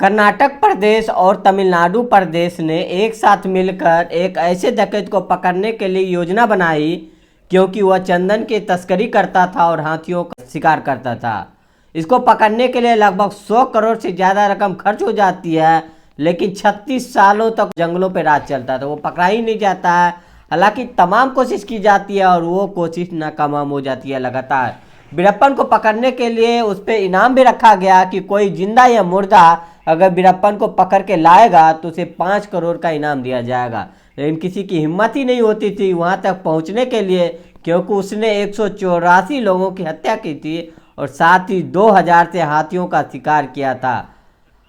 कर्नाटक प्रदेश और तमिलनाडु प्रदेश ने एक साथ मिलकर एक ऐसे डकैत को पकड़ने के लिए योजना बनाई क्योंकि वह चंदन की तस्करी करता था और हाथियों का शिकार करता था। इसको पकड़ने के लिए लगभग 100 करोड़ से ज़्यादा रकम खर्च हो जाती है, लेकिन 36 सालों तक जंगलों पर राज चलता था। वो पकड़ा ही नहीं जाता है। हालांकि तमाम कोशिश की जाती है और वो कोशिश नाकाम हो जाती है लगातार। वीरप्पन को पकड़ने के लिए उस पर इनाम भी रखा गया कि कोई जिंदा या मुर्दा अगर वीरप्पन को पकड़ के लाएगा तो उसे 5 करोड़ का इनाम दिया जाएगा। लेकिन किसी की हिम्मत ही नहीं होती थी वहां तक पहुंचने के लिए, क्योंकि उसने 184 लोगों की हत्या की थी और साथ ही 2000 से हाथियों का शिकार किया था।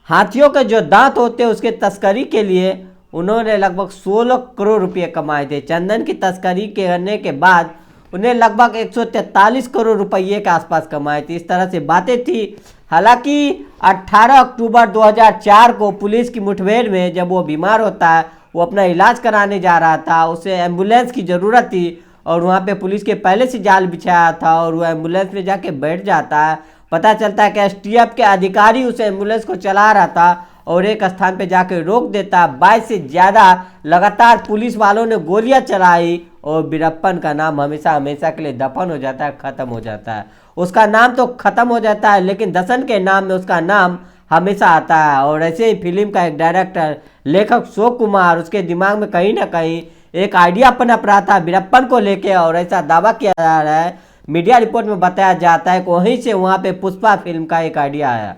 हाथियों के जो दांत होते उसके तस्करी के लिए उन्होंने लगभग 16 करोड़ रुपये कमाए थे। चंदन की तस्करी करने के बाद उन्हें लगभग 143 करोड़ रुपये के आसपास कमाए थे। इस तरह से बातें थी। हालांकि 18 अक्टूबर 2004 को पुलिस की मुठभेड़ में जब वो बीमार होता है, वो अपना इलाज कराने जा रहा था, उसे एम्बुलेंस की ज़रूरत थी और वहाँ पे पुलिस के पहले से जाल बिछाया था और वो एम्बुलेंस में जाके बैठ जाता है। पता चलता है कि एसटीएफ के अधिकारी उस एम्बुलेंस को चला रहा था और एक स्थान पे जाके रोक देता। 22 से ज़्यादा लगातार पुलिस वालों ने गोलियां चलाई और वीरप्पन का नाम हमेशा हमेशा के लिए दफन हो जाता है, ख़त्म हो जाता है। उसका नाम तो ख़त्म हो जाता है, लेकिन दसन के नाम में उसका नाम हमेशा आता है। और ऐसे ही फिल्म का एक डायरेक्टर लेखक अशोक कुमार, उसके दिमाग में कहीं ना कहीं एक आइडिया पनप रहा था वीरप्पन को लेके और ऐसा दावा किया जा रहा है, मीडिया रिपोर्ट में बताया जाता है कि वहीं से वहाँ पे पुष्पा फिल्म का एक आइडिया आया।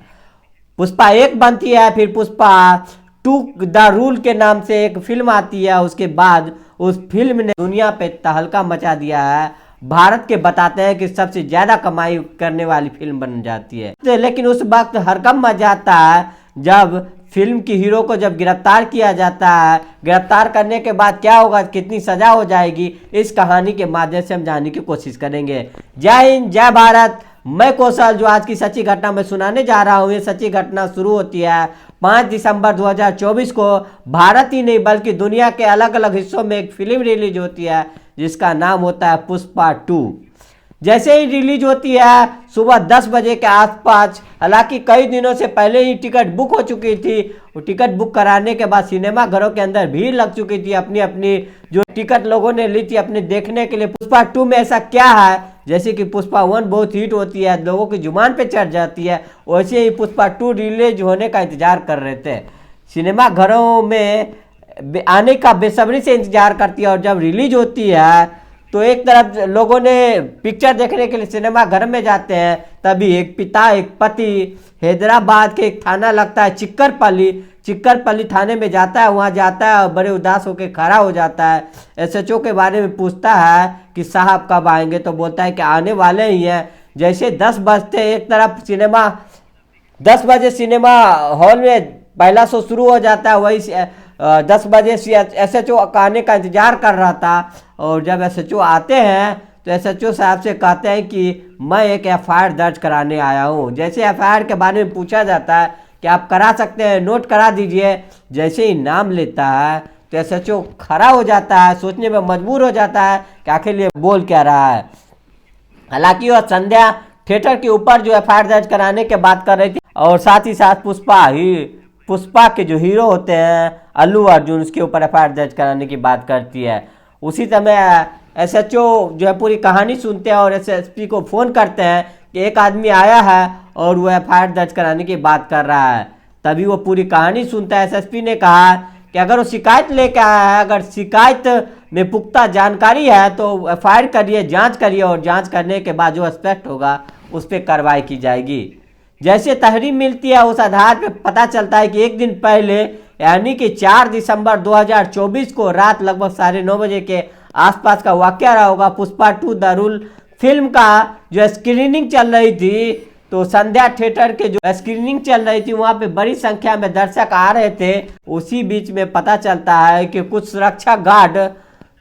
पुष्पा 1 बनती है, फिर पुष्पा 2 द रूल के नाम से एक फिल्म आती है। उसके बाद उस फिल्म ने दुनिया पे तहलका मचा दिया है। भारत के बताते हैं कि सबसे ज़्यादा कमाई करने वाली फिल्म बन जाती है। लेकिन उस वक्त हरकम मचा आता है जब फिल्म की हीरो को जब गिरफ्तार किया जाता है। गिरफ्तार करने के बाद क्या होगा, कितनी सजा हो जाएगी, इस कहानी के माध्यम से हम जानने की कोशिश करेंगे। जय हिंद, जय भारत। मैं कौशल जो आज की सच्ची घटना में सुनाने जा रहा हूँ। ये सच्ची घटना शुरू होती है 5 दिसंबर 2024 को। भारत ही नहीं बल्कि दुनिया के अलग अलग हिस्सों में एक फिल्म रिलीज होती है जिसका नाम होता है पुष्पा 2। जैसे ही रिलीज होती है सुबह 10 बजे के आसपास, हालांकि कई दिनों से पहले ही टिकट बुक हो चुकी थी। वो टिकट बुक कराने के बाद सिनेमा घरों के अंदर भीड़ लग चुकी थी। अपनी अपनी जो टिकट लोगों ने ली थी अपने देखने के लिए। पुष्पा 2 में ऐसा क्या है, जैसे कि पुष्पा 1 बहुत हिट होती है, लोगों की जुबान पे चढ़ जाती है, वैसे ही पुष्पा 2 रिलीज होने का इंतजार कर रहे थे। सिनेमा घरों में आने का बेसब्री से इंतजार करती है और जब रिलीज होती है तो एक तरफ लोगों ने पिक्चर देखने के लिए सिनेमा घर में जाते हैं, तभी एक पिता एक पति हैदराबाद के एक थाना लगता है चिक्करपल्ली थाने में जाता है। वहाँ जाता है और बड़े उदास होकर खड़ा हो जाता है। एसएचओ के बारे में पूछता है कि साहब कब आएंगे, तो बोलता है कि आने वाले ही हैं। जैसे 10 बजते एक तरफ 10 बजे सिनेमा हॉल में पहला शो शुरू हो जाता है। वही 10 बजे एसएचओ आने का इंतजार कर रहा था और जब एसएचओ आते हैं तो एसएचओ साहब से कहते हैं कि मैं एक एफआईआर दर्ज कराने आया हूँ। जैसे एफआईआर के बारे में पूछा जाता है कि आप करा सकते हैं, नोट करा दीजिए। जैसे ही नाम लेता है तो एसएचओ खड़ा हो जाता है, सोचने में मजबूर हो जाता है कि आखिर ये बोल क्या रहा है। हालांकि वह संध्या थिएटर के ऊपर जो एफआईआर दर्ज कराने की बात कर रही थी और साथ ही साथ पुष्पा के जो हीरो होते हैं अल्लू अर्जुन, उसके ऊपर एफआईआर दर्ज कराने की बात करती है। उसी समय एसएचओ जो है पूरी कहानी सुनते हैं और एसएसपी को फ़ोन करते हैं कि एक आदमी आया है और वो एफआईआर दर्ज कराने की बात कर रहा है। तभी वो पूरी कहानी सुनता है। एसएसपी ने कहा कि अगर वो शिकायत लेकर आया है, अगर शिकायत में पुख्ता जानकारी है तो एफआईआर करिए, जाँच करिए और जाँच करने के बाद जो एस्पेक्ट होगा उस पर कार्रवाई की जाएगी। जैसे तहरीर मिलती है उस आधार पर पता चलता है कि एक दिन पहले यानी कि 4 दिसंबर 2024 को रात लगभग 9:30 बजे के आसपास का वाकया रहा होगा। पुष्पा 2 द रूल फिल्म का जो स्क्रीनिंग चल रही थी, तो संध्या थिएटर के जो स्क्रीनिंग चल रही थी वहाँ पे बड़ी संख्या में दर्शक आ रहे थे। उसी बीच में पता चलता है कि कुछ सुरक्षा गार्ड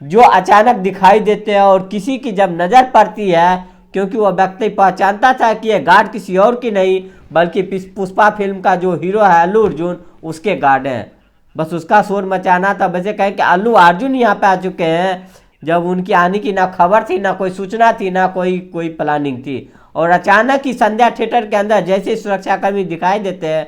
जो अचानक दिखाई देते हैं और किसी की जब नज़र पड़ती है, क्योंकि वह व्यक्ति पहचानता था कि यह गार्ड किसी और की नहीं बल्कि पुष्पा फिल्म का जो हीरो है अल्लू अर्जुन, उसके गार्ड हैं। बस उसका शोर मचाना था। वैसे कहें कि अल्लू अर्जुन यहाँ पे आ चुके हैं, जब उनकी आने की ना खबर थी, ना कोई सूचना थी, ना कोई प्लानिंग थी। और अचानक ही संध्या थिएटर के अंदर जैसे सुरक्षाकर्मी दिखाई देते हैं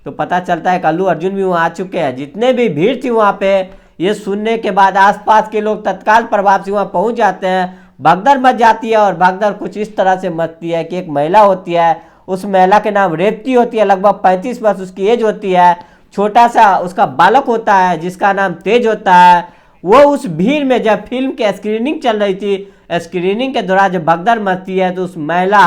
तो पता चलता है कि अल्लू अर्जुन भी वहाँ आ चुके हैं। जितने भी भीड़ थी वहाँ पे, ये सुनने के बाद आसपास के लोग तत्काल प्रभाव से वहाँ पहुँच जाते हैं। भगदड़ मच जाती है और भगदड़ कुछ इस तरह से मचती है कि एक महिला होती है, उस महिला के नाम रेवती होती है, लगभग 35 वर्ष उसकी एज होती है। छोटा सा उसका बालक होता है जिसका नाम तेज होता है। वो उस भीड़ में जब फिल्म की स्क्रीनिंग चल रही थी, स्क्रीनिंग के दौरान जब भगदड़ मचती है तो उस महिला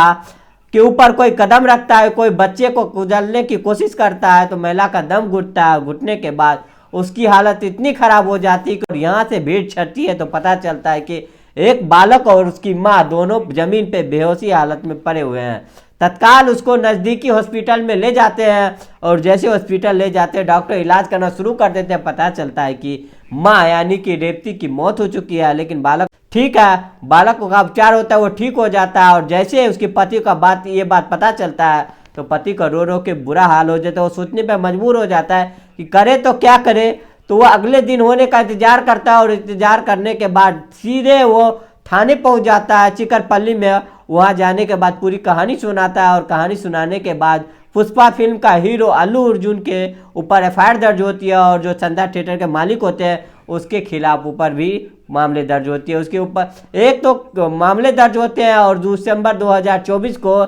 के ऊपर कोई कदम रखता है, कोई बच्चे को कुचलने की कोशिश करता है, तो महिला का दम घुटता है। घुटने के बाद उसकी हालत इतनी खराब हो जाती है कि यहाँ से भीड़ छटती है तो पता चलता है कि एक बालक और उसकी माँ दोनों जमीन पे बेहोशी हालत में पड़े हुए हैं। तत्काल उसको नज़दीकी हॉस्पिटल में ले जाते हैं और जैसे हॉस्पिटल ले जाते हैं डॉक्टर इलाज करना शुरू कर देते हैं। पता चलता है कि माँ यानी कि रेवती की मौत हो चुकी है, लेकिन बालक ठीक है। बालक का उपचार होता है, वो ठीक हो जाता है और जैसे उसके पति का ये बात पता चलता है तो पति का रो रो के बुरा हाल हो जाता है। वो सोचने पर मजबूर हो जाता है कि करे तो क्या करे। तो वह अगले दिन होने का इंतजार करता है और इंतजार करने के बाद सीधे वो थाने पहुंच जाता है चिकरपल्ली में। वहां जाने के बाद पूरी कहानी सुनाता है और कहानी सुनाने के बाद पुष्पा फिल्म का हीरो अल्लू अर्जुन के ऊपर एफआईआर दर्ज होती है और जो चंदा थिएटर के मालिक होते हैं उसके खिलाफ ऊपर भी मामले दर्ज होती है। उसके ऊपर एक तो मामले दर्ज होते हैं और दिसंबर 2024 को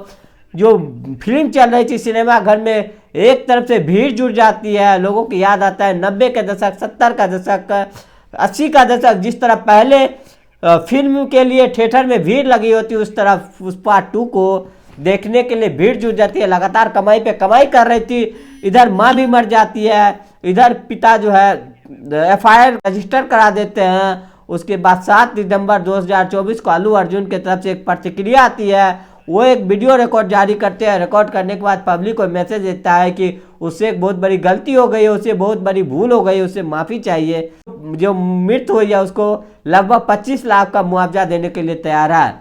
जो फिल्म चल रही थी सिनेमा घर में, एक तरफ से भीड़ जुट जाती है। लोगों को याद आता है 90 के दशक, 70 का दशक, 80 का दशक, जिस तरह पहले फिल्म के लिए थिएटर में भीड़ लगी होती है, उस तरह पुष्पा 2 को देखने के लिए भीड़ जुट जाती है। लगातार कमाई पे कमाई कर रही थी। इधर माँ भी मर जाती है, इधर पिता जो है एफआईआर रजिस्टर करा देते हैं। उसके बाद 7 दिसंबर 2024 को अल्लू अर्जुन की तरफ से एक प्रतिक्रिया आती है। वो एक वीडियो रिकॉर्ड जारी करते हैं। रिकॉर्ड करने के बाद पब्लिक को मैसेज देता है कि उससे एक बहुत बड़ी गलती हो गई है, उससे बहुत बड़ी भूल हो गई, उससे माफ़ी चाहिए। जो मृत्यु हुई है उसको लगभग 25 लाख का मुआवजा देने के लिए तैयार है।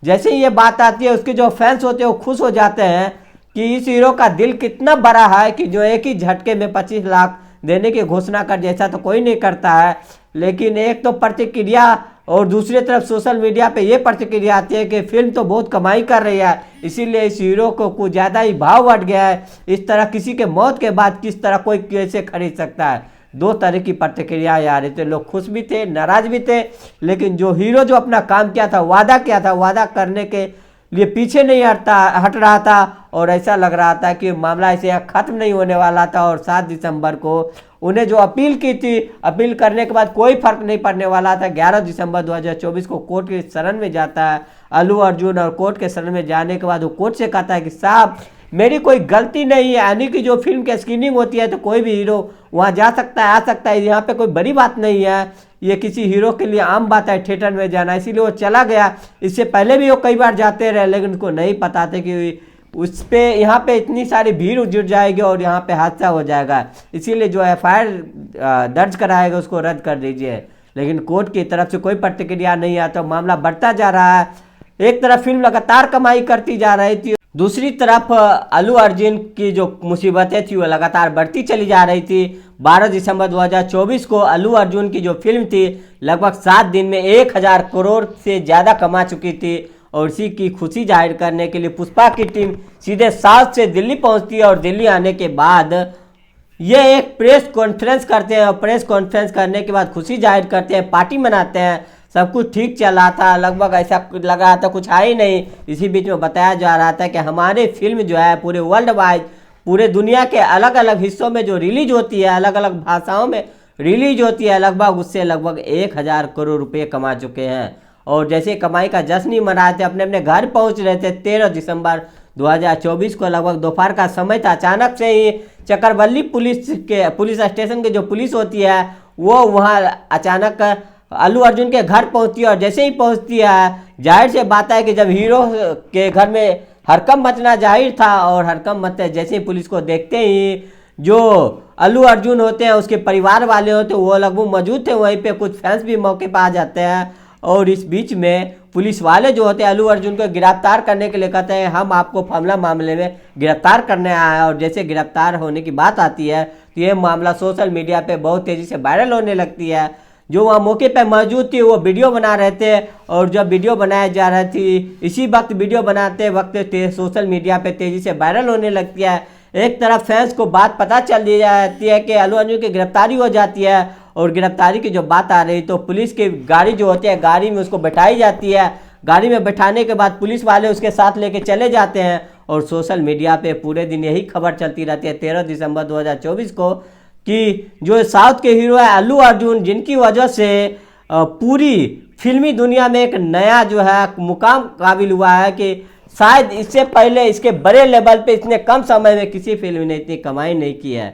जैसे ही ये बात आती है उसके जो फैंस होते हैं वो खुश हो जाते हैं कि इस हीरो का दिल कितना बड़ा है कि जो एक ही झटके में 25 लाख देने की घोषणा कर, जैसा तो कोई नहीं करता है। लेकिन एक तो प्रतिक्रिया और दूसरी तरफ सोशल मीडिया पे ये प्रतिक्रिया आती है कि फिल्म तो बहुत कमाई कर रही है, इसीलिए इस हीरो को कुछ ज़्यादा ही भाव बढ़ गया है। इस तरह किसी के मौत के बाद किस तरह कोई कैसे खरीद सकता है। दो तरह की प्रतिक्रिया आ रही थी। लोग खुश भी थे, नाराज भी थे, लेकिन जो हीरो जो अपना काम किया था, वादा किया था, वादा करने के लिए पीछे नहीं हट रहा था और ऐसा लग रहा था कि मामला ऐसे खत्म नहीं होने वाला था। और 7 दिसंबर को उन्हें जो अपील की थी, अपील करने के बाद कोई फर्क नहीं पड़ने वाला था। 11 दिसंबर 2024 को कोर्ट के शरण में जाता है अल्लू अर्जुन और कोर्ट के शरण में जाने के बाद वो कोर्ट से कहता है कि साहब मेरी कोई गलती नहीं है। यानी कि जो फिल्म की स्क्रीनिंग होती है तो कोई भी हीरो वहाँ जा सकता है, आ सकता है, यहाँ पे कोई बड़ी बात नहीं है। ये किसी हीरो के लिए आम बात है थिएटर में जाना, इसीलिए वो चला गया। इससे पहले भी वो कई बार जाते रहे, लेकिन उनको नहीं पता था कि उस पे यहाँ पे इतनी सारी भीड़ जुट जाएगी और यहाँ पे हादसा हो जाएगा। इसीलिए जो एफआईआर दर्ज कराएगा उसको रद्द कर दीजिए। लेकिन कोर्ट की तरफ से कोई प्रतिक्रिया नहीं आता, तो मामला बढ़ता जा रहा है। एक तरफ फिल्म लगातार कमाई करती जा रही थी, दूसरी तरफ अल्लू अर्जुन की जो मुसीबतें थी वो लगातार बढ़ती चली जा रही थी। 12 दिसंबर 2024 को अल्लू अर्जुन की जो फिल्म थी लगभग 7 दिन में 1000 करोड़ से ज़्यादा कमा चुकी थी। और इसी की खुशी जाहिर करने के लिए पुष्पा की टीम सीधे साउथ से दिल्ली पहुंचती है और दिल्ली आने के बाद ये एक प्रेस कॉन्फ्रेंस करते हैं और प्रेस कॉन्फ्रेंस करने के बाद खुशी जाहिर करते हैं, पार्टी मनाते हैं। सब कुछ ठीक चल रहा था, लगभग ऐसा लग रहा था कुछ है ही नहीं। इसी बीच में बताया जा रहा था कि हमारे फिल्म जो है पूरे वर्ल्ड वाइड, पूरे दुनिया के अलग अलग हिस्सों में जो रिलीज होती है, अलग अलग भाषाओं में रिलीज होती है, लगभग उससे लगभग 1000 करोड़ रुपए कमा चुके हैं। और जैसे कमाई का जश्न ही मनाए थे, अपने अपने घर पहुंच रहे थे। 13 दिसंबर 2024 को लगभग दोपहर का समय था। अचानक से ही चकरवली पुलिस स्टेशन के जो पुलिस होती है वो वहाँ अचानक अल्लू अर्जुन के घर पहुंचती है। और जैसे ही पहुंचती है, जाहिर से बात है कि जब हीरो के घर में हड़कंप मचना जाहिर था और हड़कंप मचते जैसे ही पुलिस को देखते ही जो अल्लू अर्जुन होते हैं उसके परिवार वाले होते हैं वो लगभग मौजूद थे वहीं पे। कुछ फैंस भी मौके पर आ जाते हैं और इस बीच में पुलिस वाले जो होते हैं अल्लू अर्जुन को गिरफ्तार करने के लिए कहते हैं हम आपको फमला मामले में गिरफ्तार करने आए हैं। और जैसे गिरफ्तार होने की बात आती है तो ये मामला सोशल मीडिया पे बहुत तेज़ी से वायरल होने लगती है। जो वहाँ मौके पे मौजूद थी वो वीडियो बना रहे थे और जब वीडियो बनाया जा रही थी इसी वक्त वीडियो बनाते वक्त सोशल मीडिया पे तेज़ी से वायरल होने लगती है। एक तरफ फैंस को बात पता चल दी जाती है कि अल्लू अर्जुन की गिरफ्तारी हो जाती है, और गिरफ्तारी की जो बात आ रही तो पुलिस की गाड़ी जो होती है, गाड़ी में उसको बैठाई जाती है। गाड़ी में बैठाने के बाद पुलिस वाले उसके साथ लेके चले जाते हैं, और सोशल मीडिया पे पूरे दिन यही खबर चलती रहती है 13 दिसंबर 2024 को कि जो साउथ के हीरो है अल्लू अर्जुन, जिनकी वजह से पूरी फिल्मी दुनिया में एक नया जो है मुकाम काबिल हुआ है कि शायद इससे पहले इसके बड़े लेवल पे इतने कम समय में किसी फिल्म ने इतनी कमाई नहीं की है।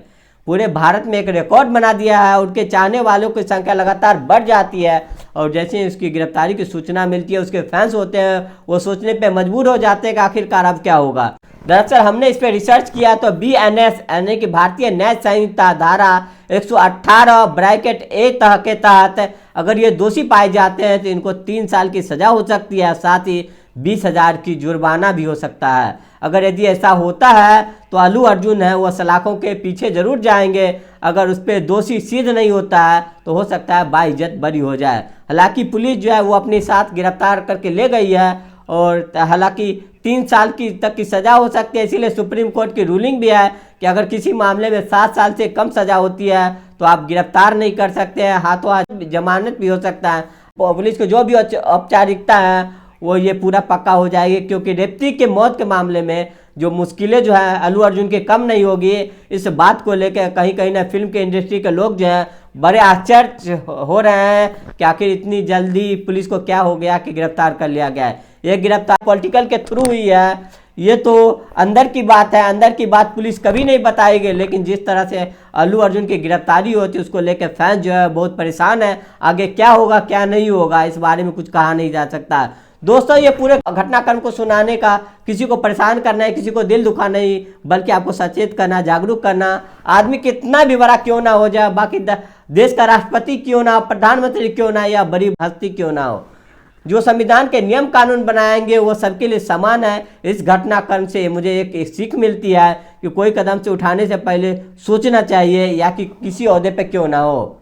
पूरे भारत में एक रिकॉर्ड बना दिया है। उनके चाहने वालों की संख्या लगातार बढ़ जाती है, और जैसे ही उसकी गिरफ्तारी की सूचना मिलती है, उसके फैंस होते हैं वो सोचने पे मजबूर हो जाते हैं कि आखिरकार अब क्या होगा। दरअसल हमने इस पर रिसर्च किया तो BNS यानी कि भारतीय न्याय संहिता धारा 118 ब्रैकेट ए के तहत अगर ये दोषी पाए जाते हैं तो इनको 3 साल की सजा हो सकती है, साथ ही 20,000 की जुर्माना भी हो सकता है। अगर यदि ऐसा होता है तो अल्लू अर्जुन है वो सलाखों के पीछे जरूर जाएंगे। अगर उस पर दोषी सिद्ध नहीं होता है तो हो सकता है बाइज्जत बरी हो जाए। हालांकि पुलिस जो है वो अपने साथ गिरफ्तार करके ले गई है, और हालांकि 3 साल की तक की सज़ा हो सकती है। इसीलिए सुप्रीम कोर्ट की रूलिंग भी है कि अगर किसी मामले में 7 साल से कम सज़ा होती है तो आप गिरफ्तार नहीं कर सकते हैं, हाथों हाथ जमानत भी हो सकता है। पुलिस को जो भी औपचारिकता है वो ये पूरा पक्का हो जाएगी, क्योंकि रेवती के मौत के मामले में जो मुश्किलें जो है अल्लू अर्जुन के कम नहीं होगी। इस बात को लेकर कहीं कहीं ना फिल्म के इंडस्ट्री के लोग जो हैं बड़े आश्चर्य हो रहे हैं कि आखिर इतनी जल्दी पुलिस को क्या हो गया कि गिरफ्तार कर लिया गया है। ये गिरफ्तार पॉलिटिकल के थ्रू हुई है, ये तो अंदर की बात है, अंदर की बात पुलिस कभी नहीं बताएगी। लेकिन जिस तरह से अल्लू अर्जुन की गिरफ्तारी होती है उसको लेकर फैंस जो है बहुत परेशान है। आगे क्या होगा क्या नहीं होगा इस बारे में कुछ कहा नहीं जा सकता। दोस्तों ये पूरे घटनाक्रम को सुनाने का, किसी को परेशान करना है, किसी को दिल दुखा नहीं, बल्कि आपको सचेत करना, जागरूक करना। आदमी कितना भी बड़ा क्यों ना हो जाए, बाकी देश का राष्ट्रपति क्यों ना हो, प्रधानमंत्री क्यों ना, या बड़ी हस्ती क्यों ना हो, जो संविधान के नियम कानून बनाएंगे वो सबके लिए समान है। इस घटनाक्रम से मुझे एक सीख मिलती है कि कोई कदम से उठाने से पहले सोचना चाहिए, या कि किसी ओहदे पे क्यों ना हो।